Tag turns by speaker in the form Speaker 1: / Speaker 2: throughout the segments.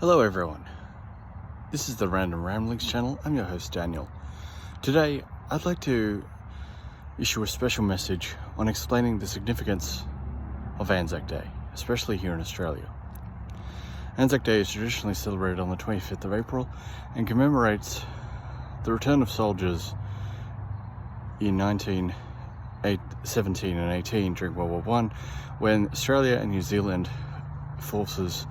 Speaker 1: Hello everyone, this is the Random Ramblings channel. I'm your host Daniel. Today I'd like to issue a special message on explaining the significance of ANZAC Day, especially here in Australia. ANZAC Day is traditionally celebrated on the 25th of April and commemorates the return of soldiers in 1917 and 18 during World War I, when Australia and New Zealand forces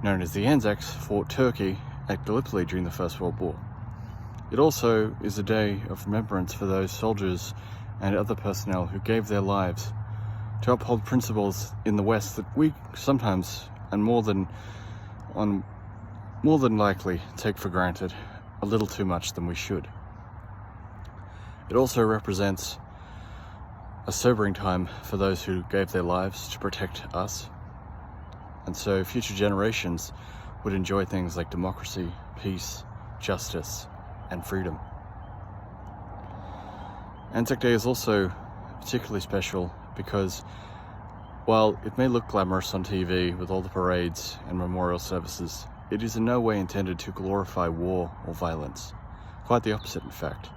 Speaker 1: known as the ANZACs fought Turkey at Gallipoli during the First World War. It also is a day of remembrance for those soldiers and other personnel who gave their lives to uphold principles in the West that we sometimes and more than likely take for granted a little too much than we should. It also represents a sobering time for those who gave their lives to protect us, and so future generations would enjoy things like democracy, peace, justice, and freedom. ANZAC Day is also particularly special because while it may look glamorous on TV with all the parades and memorial services, it is in no way intended to glorify war or violence. Quite the opposite, in fact.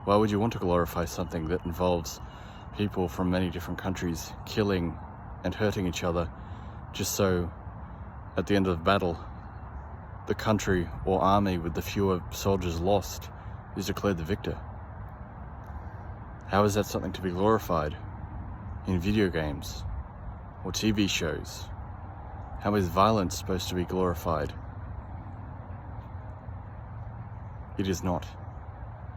Speaker 1: Why would you want to glorify something that involves people from many different countries killing and hurting each other just so at the end of the battle the country or army with the fewer soldiers lost is declared the victor? How is that something to be glorified in video games or TV shows? How is violence supposed to be glorified? It is not.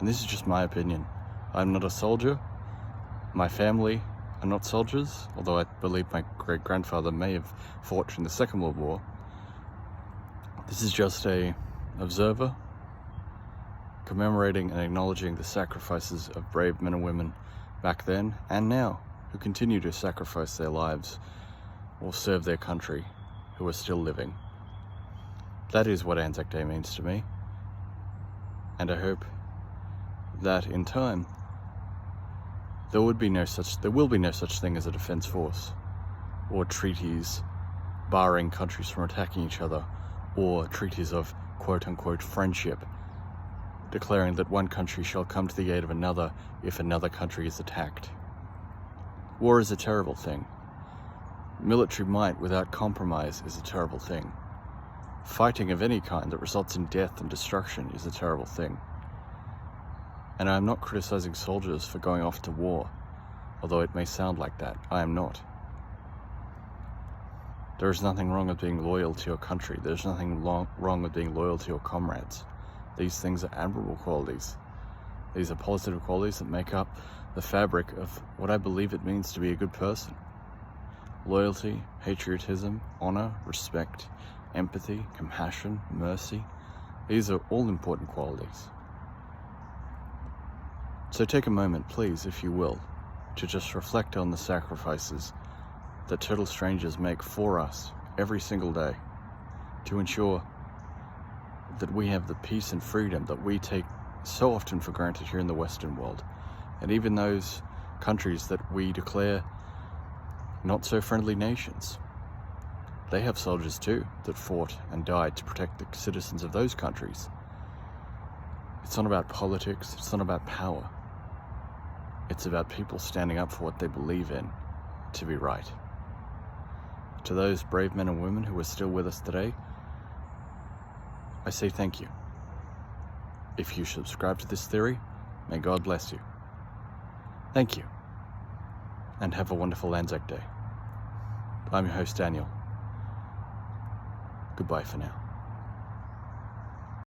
Speaker 1: And this is just my opinion. I'm not a soldier. My family are not soldiers, although I believe my great-grandfather may have fought during the Second World War. This is just an observer commemorating and acknowledging the sacrifices of brave men and women back then and now who continue to sacrifice their lives or serve their country, who are still living. That is what ANZAC Day means to me, and I hope that in time there will be no such thing as a defense force or treaties barring countries from attacking each other, or treaties of quote-unquote friendship declaring that one country shall come to the aid of another if another country is attacked. War is a terrible thing. Military might without compromise is a terrible thing. Fighting of any kind that results in death and destruction is a terrible thing. And I am not criticizing soldiers for going off to war, although it may sound like that. I am not. There is nothing wrong with being loyal to your country. There's nothing wrong with being loyal to your comrades. These things are admirable qualities. These are positive qualities that make up the fabric of what I believe it means to be a good person. Loyalty, patriotism, honor, respect, empathy, compassion, mercy. These are all important qualities. So take a moment, please, if you will, to just reflect on the sacrifices that total strangers make for us every single day to ensure that we have the peace and freedom that we take so often for granted here in the Western world. And even those countries that we declare not so friendly nations, they have soldiers too that fought and died to protect the citizens of those countries. It's not about politics, it's not about power. It's about people standing up for what they believe in to be right. To those brave men and women who are still with us today, I say thank you. If you subscribe to this theory, may God bless you. Thank you, and have a wonderful ANZAC Day. I'm your host Daniel. Goodbye for now.